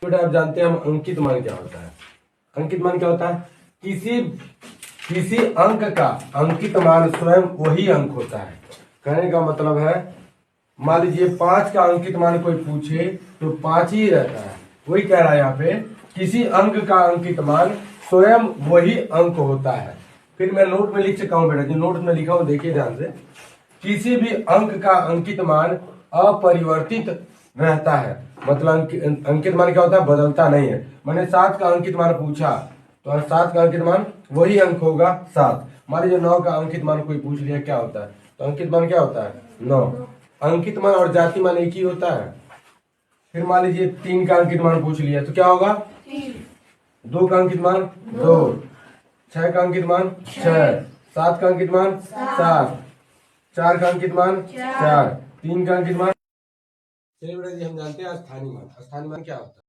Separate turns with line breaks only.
बेटा आप जानते हैं हम अंकित मान क्या होता है। अंकित मान क्या होता है? किसी अंक का अंकित मान स्वयं वही अंक होता है। कहने का मतलब है, मान लीजिए 5 का अंकित मान कोई पूछे तो 5 ही रहता है। वही कह रहा है यहाँ पे, किसी अंक का अंकित मान स्वयं वही अंक होता है। फिर मैं नोट में लिख चुका हूँ बेटा, जो नोट में लिखा हूँ देखिए ध्यान से। किसी भी अंक का अंकित मान अपरिवर्तित रहता है। मतलब अंकित मान क्या होता है? बदलता नहीं है। मैंने 7 का अंकित मान पूछा तो 7 का अंकित मान वही अंक होगा 7। मान लीजिए 9 का अंकित मान कोई पूछ लिया, क्या होता है? तो अंकित मान क्या होता है? 9। अंकित मान और जाति मान एक ही होता है। फिर मान लीजिए 3 का अंकित मान पूछ लिया तो क्या होगा? 2 का अंकित मान 2, 6 का अंकित मान 6, 7 का अंकित मान 7, 4 का अंकित मान 4, 3 का अंकित मान। चलिए बेटा जी, हम जानते हैं स्थानीय मान। स्थानीय मान क्या होता है?